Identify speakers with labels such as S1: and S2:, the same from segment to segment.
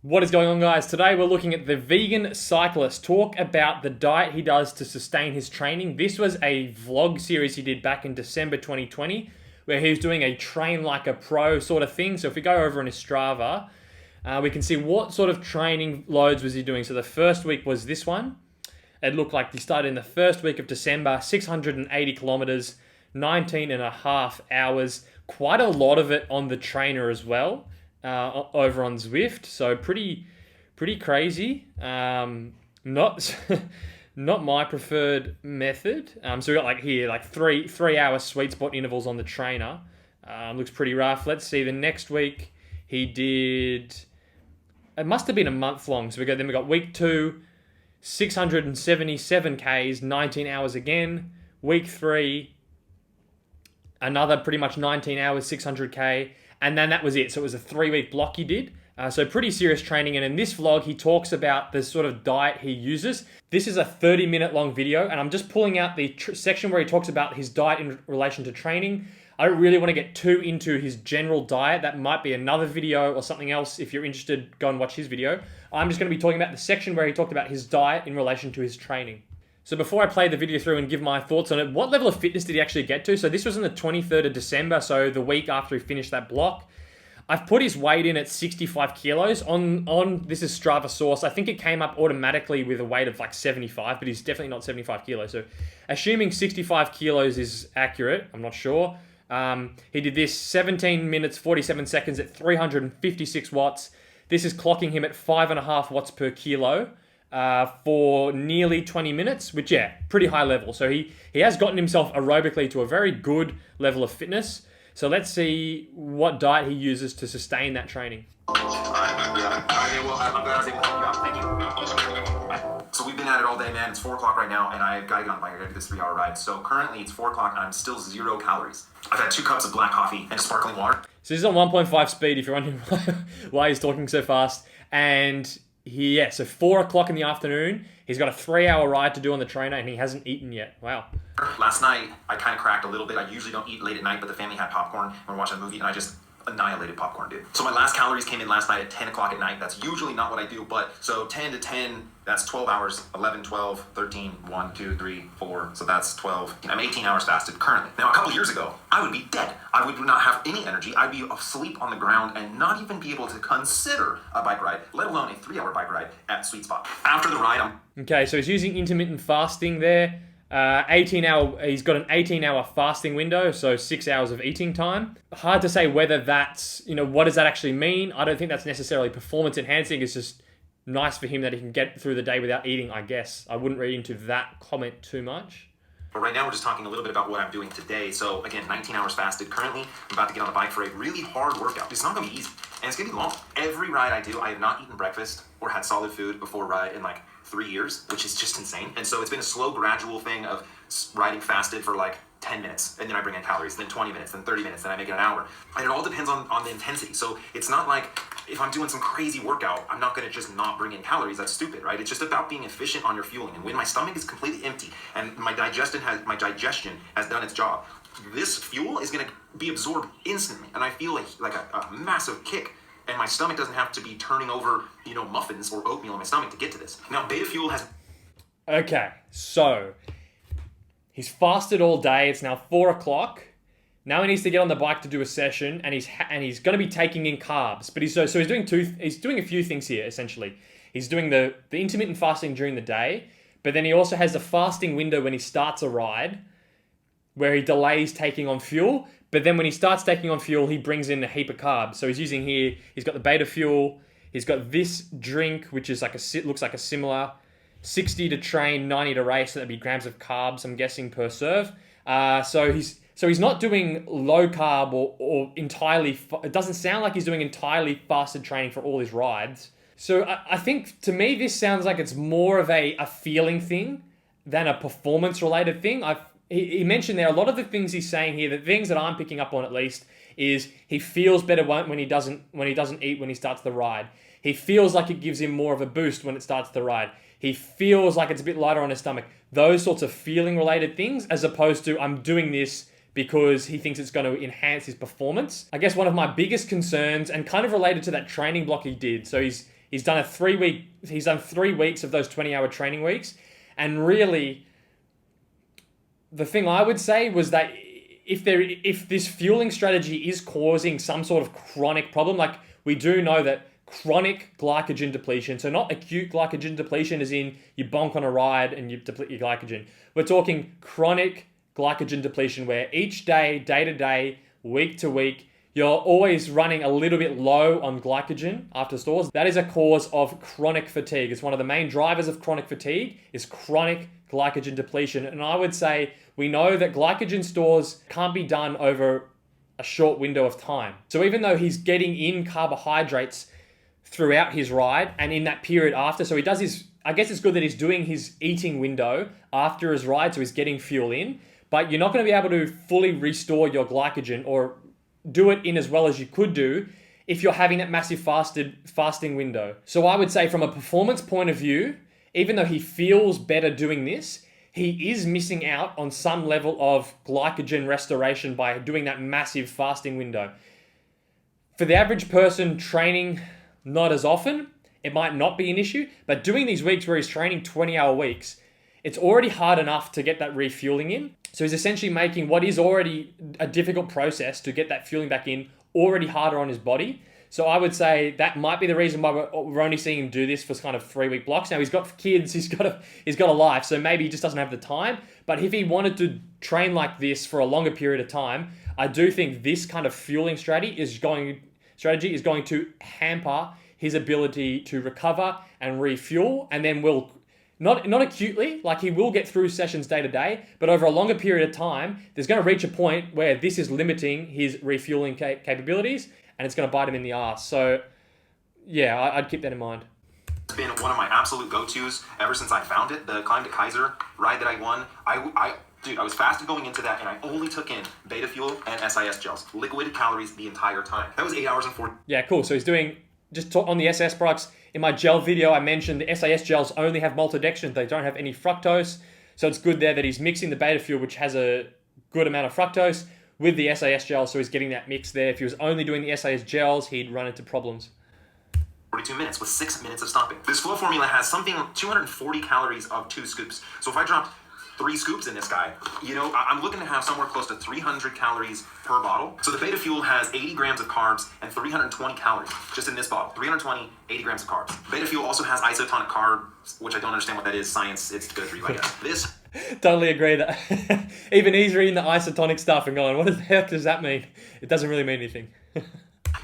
S1: What is going on, guys? Today we're looking at the Vegan Cyclist, talk about the diet he does to sustain his training. This was a vlog series he did back in December 2020 where he was doing a train like a pro sort of thing. So if we go over on his Strava, we can see what sort of training loads was he doing. So the first week was this one. It looked like he started in the first week of December, 680 kilometers, 19 and a half hours, quite a lot of it on the trainer as well. Over on Zwift, so pretty crazy. Not not my preferred method. So we got like here like three hour sweet spot intervals on the trainer. Looks pretty rough. Let's see. The next week he did. It must have been a month long. So we got week 2, 677 Ks, 19 hours again. Week 3, another pretty much 19 hours, 600K. And then that was it. So it was a 3-week block he did. So pretty serious training. And in this vlog, he talks about the sort of diet he uses. This is a 30-minute long video. And I'm just pulling out the section where he talks about his diet in relation to training. I don't really want to get too into his general diet. That might be another video or something else. If you're interested, go and watch his video. I'm just going to be talking about the section where he talked about his diet in relation to his training. So before I play the video through and give my thoughts on it, what level of fitness did he actually get to? So this was on the 23rd of December, so the week after he finished that block. I've put his weight in at 65 kilos. On this is Strava source. I think it came up automatically with a weight of like 75, but he's definitely not 75 kilos. So assuming 65 kilos is accurate, I'm not sure. He did this 17 minutes, 47 seconds at 356 watts. This is clocking him at 5.5 watts per kilo. For nearly 20 minutes, which, yeah, pretty high level. So he has gotten himself aerobically to a very good level of fitness. So let's see what diet he uses to sustain that training.
S2: So we've been at it all day, man. It's 4 o'clock right now, and I've got to get on the bike. I got to do this 3-hour ride. So currently it's 4 o'clock, and I'm still 0 calories. I've had 2 cups of black coffee and sparkling water.
S1: So this is on 1.5 speed, if you're wondering why he's talking so fast. And so 4 o'clock in the afternoon, he's got a 3-hour ride to do on the trainer, and he hasn't eaten yet. Wow.
S2: Last night, I kind of cracked a little bit. I usually don't eat late at night, but the family had popcorn. We were watching a movie, and I just annihilated popcorn, dude. So my last calories came in last night at 10 o'clock at night. That's usually not what I do, but so 10 to 10, that's 12 hours, 11, 12, 13, 1, 2, 3, 4. So that's 12. I'm 18 hours fasted currently. Now, a couple years ago, I would be dead. I would not have any energy. I'd be asleep on the ground and not even be able to consider a bike ride, let alone a 3-hour bike ride at Sweet Spot. After the ride,
S1: Okay, so he's using intermittent fasting there. 18-hour. He's got an 18-hour fasting window, so 6 hours of eating time. Hard to say whether that's, what does that actually mean? I don't think that's necessarily performance enhancing. It's just nice for him that he can get through the day without eating, I guess. I wouldn't read into that comment too much.
S2: But right now we're just talking a little bit about what I'm doing today. So again, 19 hours fasted currently. I'm about to get on the bike for a really hard workout. It's not going to be easy, and it's going to be long. Every ride I do, I have not eaten breakfast or had solid food before a ride in like 3 years, which is just insane. And so it's been a slow, gradual thing of riding fasted for like 10 minutes, and then I bring in calories, then 20 minutes, then 30 minutes, then I make it an hour. And it all depends on the intensity. So it's not like if I'm doing some crazy workout, I'm not going to just not bring in calories. That's stupid, right? It's just about being efficient on your fueling. And when my stomach is completely empty and my digestion has done its job, this fuel is going to be absorbed instantly. And I feel like a massive kick. And my stomach doesn't have to be turning over, muffins or oatmeal in my stomach to get to this. Now, beta fuel has...
S1: Okay, so he's fasted all day. It's now 4 o'clock. Now he needs to get on the bike to do a session, and he's going to be taking in carbs. But he's doing a few things here, essentially. He's doing the intermittent fasting during the day, but then he also has a fasting window when he starts a ride where he delays taking on fuel. But then when he starts taking on fuel, he brings in a heap of carbs. So he's using here, he's got the beta fuel, he's got this drink, which is looks like a similar 60 to train, 90 to race, so that'd be grams of carbs, I'm guessing, per serve. So he's not doing low carb or entirely, it doesn't sound like he's doing entirely fasted training for all his rides. So I think, to me, this sounds like it's more of a feeling thing than a performance-related thing. He mentioned there, a lot of the things he's saying here, the things that I'm picking up on at least, is he feels better when he doesn't eat when he starts the ride. He feels like it gives him more of a boost when it starts the ride. He feels like it's a bit lighter on his stomach. Those sorts of feeling-related things, as opposed to I'm doing this because he thinks it's going to enhance his performance. I guess one of my biggest concerns, and kind of related to that training block he did, so He's done 3 weeks of those 20-hour training weeks. And really, the thing I would say was that if this fueling strategy is causing some sort of chronic problem, like we do know that chronic glycogen depletion, so not acute glycogen depletion as in you bonk on a ride and you deplete your glycogen. We're talking chronic glycogen depletion where each day, day to day, week to week, you're always running a little bit low on glycogen after stores. That is a cause of chronic fatigue. It's one of the main drivers of chronic fatigue is chronic glycogen depletion. And I would say we know that glycogen stores can't be done over a short window of time. So even though he's getting in carbohydrates throughout his ride and in that period after, so he does his, I guess it's good that he's doing his eating window after his ride, so he's getting fuel in, but you're not going to be able to fully restore your glycogen or do it in as well as you could do if you're having that massive fasting window. So I would say from a performance point of view, even though he feels better doing this, he is missing out on some level of glycogen restoration by doing that massive fasting window. For the average person training not as often, it might not be an issue, but doing these weeks where he's training 20-hour weeks, it's already hard enough to get that refueling in. So he's essentially making what is already a difficult process to get that fueling back in already harder on his body. So I would say that might be the reason why we're only seeing him do this for kind of 3-week blocks. Now he's got kids, he's got a life, so maybe he just doesn't have the time. But if he wanted to train like this for a longer period of time, I do think this kind of fueling strategy is going to hamper his ability to recover and refuel, and then will not acutely, like he will get through sessions day to day, but over a longer period of time, there's going to reach a point where this is limiting his refueling capabilities, and it's going to bite him in the ass. So yeah, I'd keep that in mind.
S2: It's been one of my absolute go-tos ever since I found it. The Climb to Kaiser ride that I won, Dude, I was fasted going into that, and I only took in beta fuel and SIS gels, liquid calories the entire time. That was 8 hours and 40.
S1: Yeah, cool. So he's doing, on the SS products, in my gel video, I mentioned the SIS gels only have maltodextrin. They don't have any fructose. So it's good there that he's mixing the beta fuel, which has a good amount of fructose, with the SIS gels. So he's getting that mix there. If he was only doing the SIS gels, he'd run into problems.
S2: 42 minutes with 6 minutes of stopping. This flow formula has something 240 calories of 2 scoops. So if I dropped 3 scoops in this guy, I'm looking to have somewhere close to 300 calories per bottle. So the beta fuel has 80 grams of carbs and 320 calories just in this bottle. 320, 80 grams of carbs. Beta fuel also has isotonic carbs, which I don't understand what that is. Science, it's good for you, I guess. This
S1: totally agree that even he's reading the isotonic stuff and going, what the heck does that mean? It doesn't really mean anything.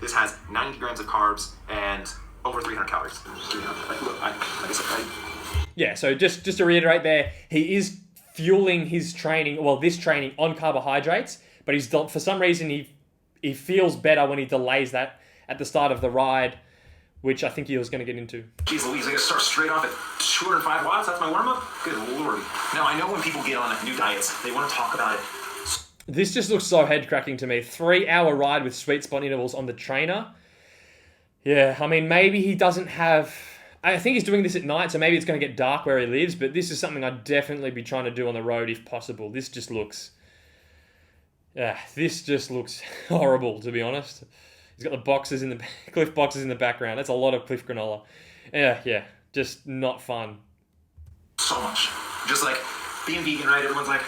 S2: This has 90 grams of carbs and over 300 calories.
S1: Yeah, so just to reiterate there, he is fueling his training, this training on carbohydrates, but for some reason he feels better when he delays that at the start of the ride, which I think he was going to get into.
S2: Jeez Louise, I gotta start straight off at 205 watts, that's my warm-up? Good lord. Now I know when people get on new diets, they want to talk about it.
S1: This just looks so head-cracking to me. 3-hour ride with sweet spot intervals on the trainer. Yeah, I mean, maybe he doesn't have... I think he's doing this at night, so maybe it's going to get dark where he lives, but this is something I'd definitely be trying to do on the road if possible. This just looks horrible, to be honest. He's got the Cliff boxes in the background. That's a lot of Cliff granola. Yeah, just not fun.
S2: So much. Just like being vegan, right? Everyone's like,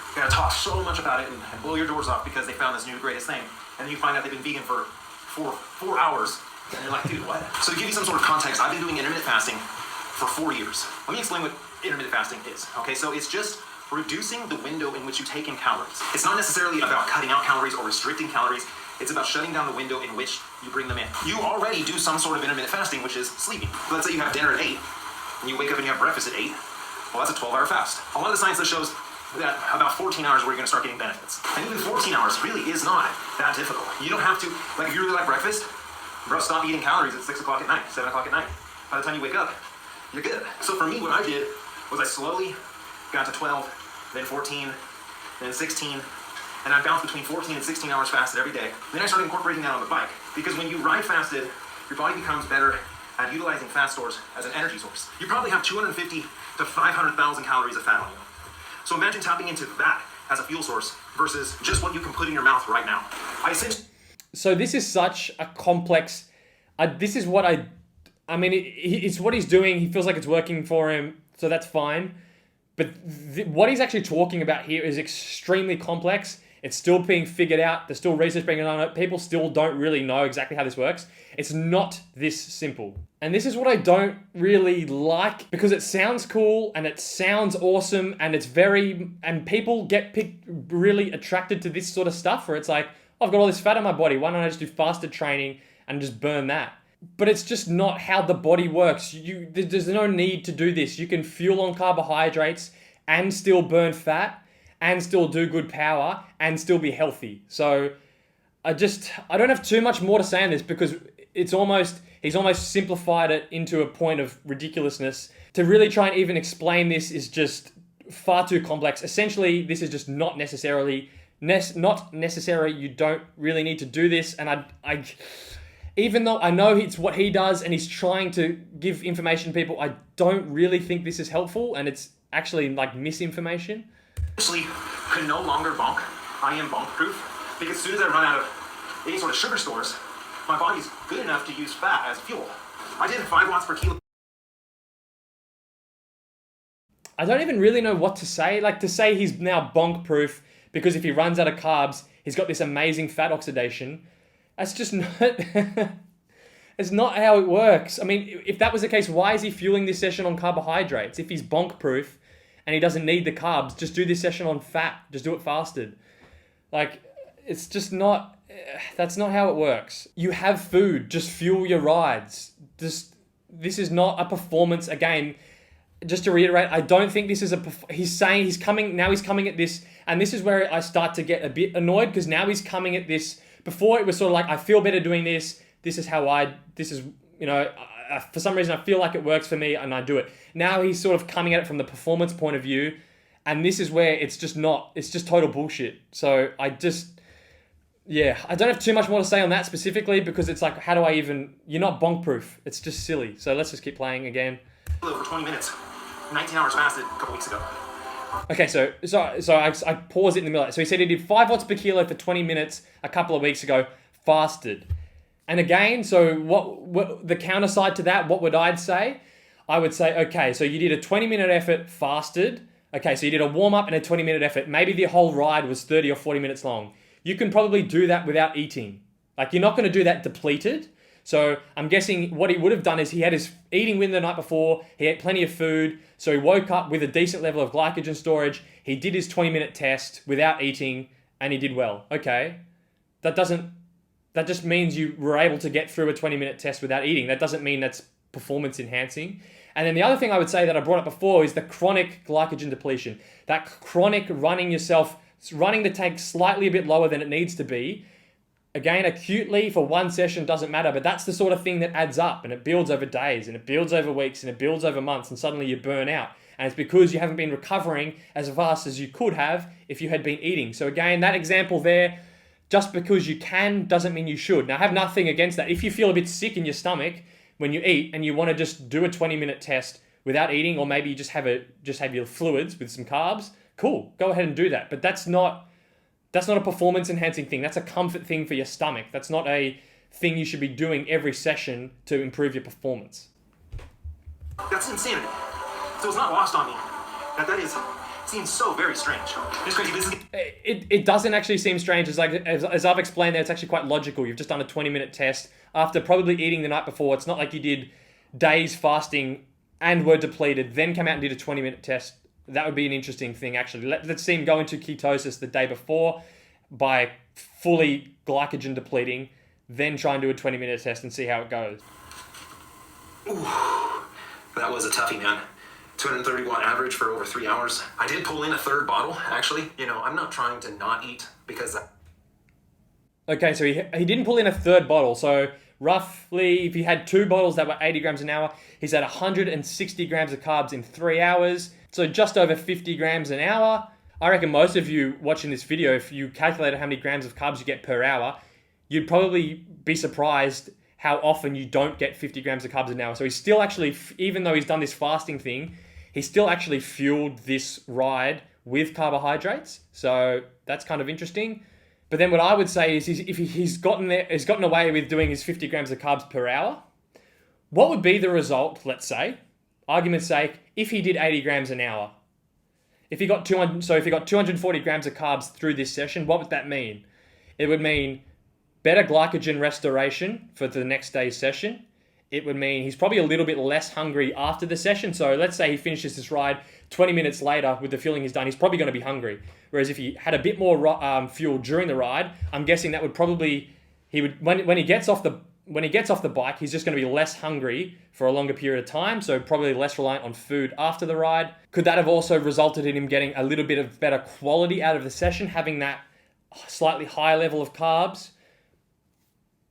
S2: you gotta talk so much about it and blow your doors off because they found this new greatest thing. And then you find out they've been vegan for 4 hours. And you're like, dude, what? So to give you some sort of context, I've been doing intermittent fasting for 4 years. Let me explain what intermittent fasting is. Okay, so it's just reducing the window in which you take in calories. It's not necessarily about cutting out calories or restricting calories. It's about shutting down the window in which you bring them in. You already do some sort of intermittent fasting, which is sleeping. So let's say you have dinner at 8, and you wake up and you have breakfast at 8. Well, that's a 12-hour fast. A lot of the science that shows that about 14 hours where you're gonna start getting benefits. And even 14 hours really is not that difficult. You don't have to, like if you really like breakfast, bro, stop eating calories at 6 o'clock at night, 7 o'clock at night. By the time you wake up, you're good. So for me, what I did was I slowly got to 12, then 14, then 16, and I bounced between 14 and 16 hours fasted every day. Then I started incorporating that on the bike, because when you ride fasted, your body becomes better at utilizing fat stores as an energy source. You probably have 250 to 500,000 calories of fat on you. So imagine tapping into that as a fuel source versus just what you can put in your mouth right now.
S1: So this is such a complex... this is what I mean, it's what he's doing. He feels like it's working for him, so that's fine. But what he's actually talking about here is extremely complex. It's still being figured out. There's still research being done on it. People still don't really know exactly how this works. It's not this simple. And this is what I don't really like, because it sounds cool and it sounds awesome and and people get really attracted to this sort of stuff where it's like, oh, I've got all this fat on my body. Why don't I just do fasted training and just burn that? But it's just not how the body works. There's no need to do this. You can fuel on carbohydrates and still burn fat and still do good power and still be healthy. So I don't have too much more to say on this, because he's almost simplified it into a point of ridiculousness. To really try and even explain this is just far too complex. Essentially, this is just not necessary. You don't really need to do this. And I even though I know it's what he does and he's trying to give information to people, I don't really think this is helpful, and it's actually like misinformation.
S2: Actually, could no longer bonk. I am bonk proof, because as soon as I run out of any sort of sugar stores, my body's good enough to use fat as fuel. I did 5 watts per kilo.
S1: I don't even really know what to say. Like, to say he's now bonk proof because if he runs out of carbs, he's got this amazing fat oxidation. That's just not, it's not how it works. I mean, if that was the case, why is he fueling this session on carbohydrates? If he's bonk proof and he doesn't need the carbs, just do this session on fat. Just do it fasted. Like, it's just not, that's not how it works. You have food, just fuel your rides. This is not a performance. Again, just to reiterate, I don't think this is he's coming at this, and this is where I start to get a bit annoyed, because now he's coming at this. Before it was sort of like, I feel better doing this. For some reason I feel like it works for me and I do it. Now he's sort of coming at it from the performance point of view, and this is where it's just total bullshit. So I don't have too much more to say on that specifically, because it's like, how do I even, you're not bonk proof. It's just silly. So let's just keep playing again.
S2: For 20 minutes, 19 hours fasted a couple weeks ago.
S1: Okay, so I paused it in the middle. So he said he did 5 watts per kilo for 20 minutes a couple of weeks ago, fasted. And again, so what the counter side to that, what would I say? I would say, okay, so you did a 20-minute effort, fasted. Okay, so you did a warm-up and a 20-minute effort. Maybe the whole ride was 30 or 40 minutes long. You can probably do that without eating. Like, you're not going to do that depleted. So I'm guessing what he would have done is he had his eating window the night before, he ate plenty of food, so he woke up with a decent level of glycogen storage, he did his 20-minute test without eating, and he did well. Okay, that just means you were able to get through a 20-minute test without eating. That doesn't mean that's performance enhancing. And then the other thing I would say that I brought up before is the chronic glycogen depletion. That chronic running the tank slightly a bit lower than it needs to be. Again, acutely for one session doesn't matter, but that's the sort of thing that adds up, and it builds over days, and it builds over weeks, and it builds over months, and suddenly you burn out. And it's because you haven't been recovering as fast as you could have if you had been eating. So again, that example there, just because you can doesn't mean you should. Now, I have nothing against that. If you feel a bit sick in your stomach when you eat and you want to just do a 20-minute test without eating, or maybe you just have your fluids with some carbs, cool, go ahead and do that. But that's not a performance enhancing thing. That's a comfort thing for your stomach. That's not a thing you should be doing every session to improve your performance.
S2: That's insanity. So it's not lost on me seems so very strange. It's crazy.
S1: It doesn't actually seem strange. It's like, as I've explained there, it's actually quite logical. You've just done a 20-minute test after probably eating the night before. It's not like you did days fasting and were depleted, then come out and did a 20-minute test. That would be an interesting thing, actually. Let's see him go into ketosis the day before by fully glycogen depleting, then try and do a 20-minute test and see how it goes.
S2: Ooh, that was a toughie, man. 230 watt average for over 3 hours. I did pull in a third bottle, actually. I'm not trying to not eat because
S1: Okay, so he didn't pull in a third bottle. So roughly, if he had 2 bottles that were 80 grams an hour, he's at 160 grams of carbs in 3 hours. So just over 50 grams an hour. I reckon most of you watching this video, if you calculated how many grams of carbs you get per hour, you'd probably be surprised how often you don't get 50 grams of carbs an hour. So he's still actually, even though he's done this fasting thing, he's still actually fueled this ride with carbohydrates. So that's kind of interesting. But then what I would say is, if he's gotten away with doing his 50 grams of carbs per hour, What would be the result, let's say, argument's sake, if he did 80 grams an hour? If he got 240 grams of carbs through this session, what would that mean? It would mean better glycogen restoration for the next day's session. It would mean he's probably a little bit less hungry after the session. So let's say he finishes this ride 20 minutes later with the fueling he's done, he's probably going to be hungry. Whereas if he had a bit more fuel during the ride, I'm guessing that would probably, when he gets off the bike, he's just going to be less hungry for a longer period of time. So probably less reliant on food after the ride. Could that have also resulted in him getting a little bit of better quality out of the session, having that slightly higher level of carbs?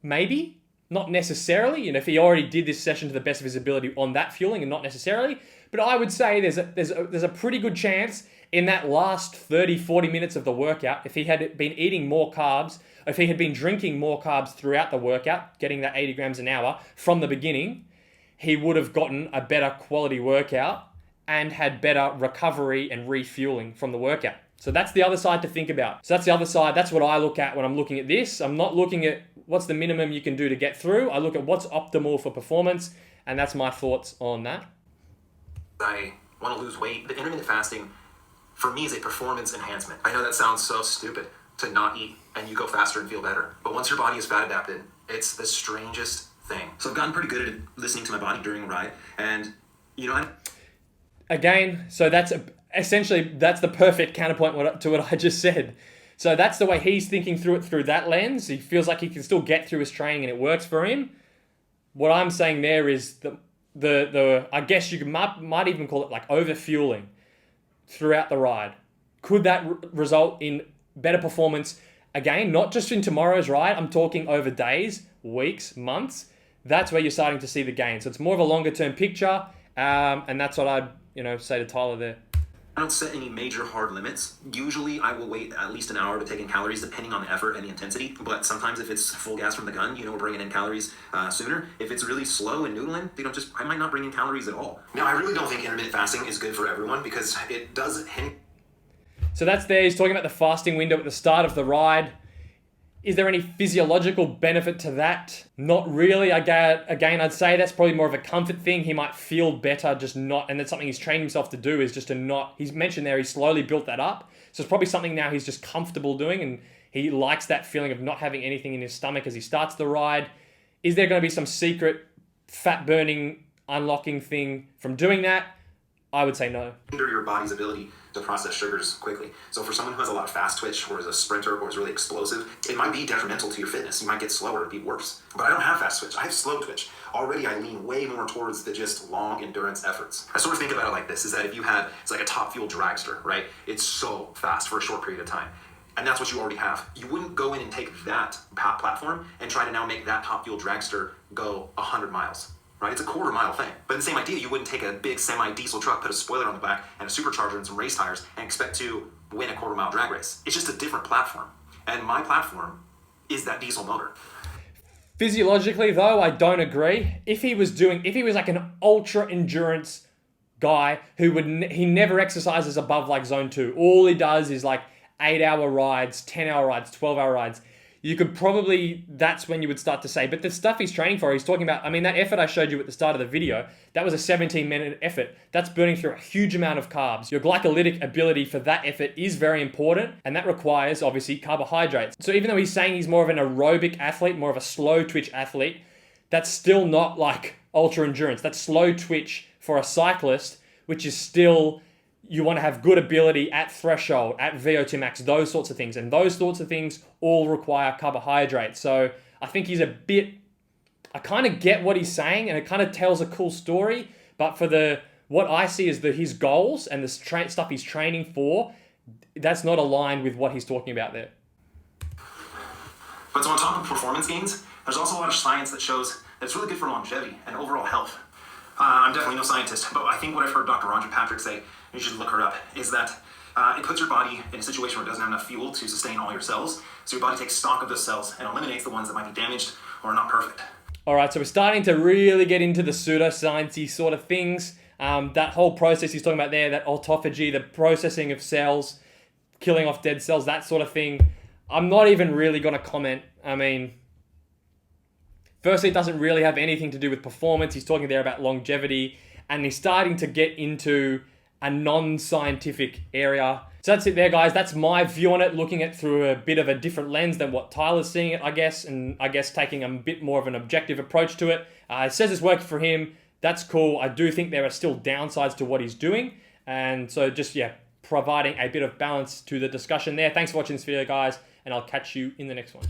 S1: Maybe. Not necessarily, if he already did this session to the best of his ability on that fueling, and not necessarily, but I would say there's a pretty good chance in that last 30, 40 minutes of the workout, if he had been eating more carbs, if he had been drinking more carbs throughout the workout, getting that 80 grams an hour from the beginning, he would have gotten a better quality workout and had better recovery and refueling from the workout. So that's the other side to think about. So that's the other side. That's what I look at when I'm looking at this. I'm not looking at what's the minimum you can do to get through. I look at what's optimal for performance, and that's my thoughts on that.
S2: I want to lose weight. The intermittent fasting, for me, is a performance enhancement. I know that sounds so stupid to not eat and you go faster and feel better. But once your body is fat adapted, it's the strangest thing. So I've gotten pretty good at listening to my body during a ride. And,
S1: Again, so that's essentially the perfect counterpoint to what I just said. So that's the way he's thinking through it through that lens. He feels like he can still get through his training and it works for him. What I'm saying there is the I guess you might even call it like overfueling throughout the ride. Could that result in better performance? Again, not just in tomorrow's ride. I'm talking over days, weeks, months. That's where you're starting to see the gain. So it's more of a longer term picture, and that's what I'd say to Tyler there.
S2: I don't set any major hard limits. Usually I will wait at least an hour to take in calories depending on the effort and the intensity. But sometimes if it's full gas from the gun, we're bringing in calories sooner. If it's really slow and noodling, I might not bring in calories at all. Now, I really don't think intermittent fasting is good for everyone because it does hinder.
S1: So that's there. He's talking about the fasting window at the start of the ride. Is there any physiological benefit to that? Not really. Again, I'd say that's probably more of a comfort thing. He might feel better, just not, and that's something he's trained himself to do, is just to not, he's mentioned there, he slowly built that up. So it's probably something now he's just comfortable doing, and he likes that feeling of not having anything in his stomach as he starts the ride. Is there going to be some secret fat burning, unlocking thing from doing that? I would say no.
S2: Hinder your body's ability to process sugars quickly. So for someone who has a lot of fast twitch or is a sprinter or is really explosive, it might be detrimental to your fitness. You might get slower, be worse. But I don't have fast twitch. I have slow twitch. Already I lean way more towards the just long endurance efforts. I sort of think about it like this, is that if you had, it's like a top fuel dragster, right? It's so fast for a short period of time. And that's what you already have. You wouldn't go in and take that platform and try to now make that top fuel dragster go 100 miles. Right? It's a quarter-mile thing. But in the same idea, you wouldn't take a big semi-diesel truck, put a spoiler on the back and a supercharger and some race tires and expect to win a quarter-mile drag race. It's just a different platform. And my platform is that diesel motor.
S1: Physiologically, though, I don't agree. If he was like an ultra endurance guy he never exercises above like zone 2. All he does is like 8-hour rides, 10-hour rides, 12-hour rides. You could probably, that's when you would start to say, but the stuff he's training for, he's talking about, that effort I showed you at the start of the video, that was a 17-minute effort. That's burning through a huge amount of carbs. Your glycolytic ability for that effort is very important, and that requires, obviously, carbohydrates. So even though he's saying he's more of an aerobic athlete, more of a slow twitch athlete, that's still not like ultra endurance. That's slow twitch for a cyclist, which is still, you want to have good ability at threshold, at VO2 max, those sorts of things. And those sorts of things all require carbohydrates. So I think he's I kind of get what he's saying, and it kind of tells a cool story. But for what I see as his goals and the stuff he's training for, that's not aligned with what he's talking about there.
S2: But so on top of performance gains, there's also a lot of science that shows that it's really good for longevity and overall health. I'm definitely no scientist, but I think what I've heard Dr. Rhonda Patrick say, and you should look her up, is that it puts your body in a situation where it doesn't have enough fuel to sustain all your cells. So your body takes stock of those cells and eliminates the ones that might be damaged or not perfect.
S1: All right, so we're starting to really get into the pseudoscience-y sort of things. That whole process he's talking about there, that autophagy, the processing of cells, killing off dead cells, that sort of thing. I'm not even really going to comment. Firstly, it doesn't really have anything to do with performance. He's talking there about longevity, and he's starting to get into a non-scientific area. So that's it there, guys. That's my view on it, looking at through a bit of a different lens than what Tyler's seeing it, I guess, and I guess taking a bit more of an objective approach to it. It says it's working for him. That's cool. I do think there are still downsides to what he's doing. And so just, yeah, providing a bit of balance to the discussion there. Thanks for watching this video, guys, and I'll catch you in the next one.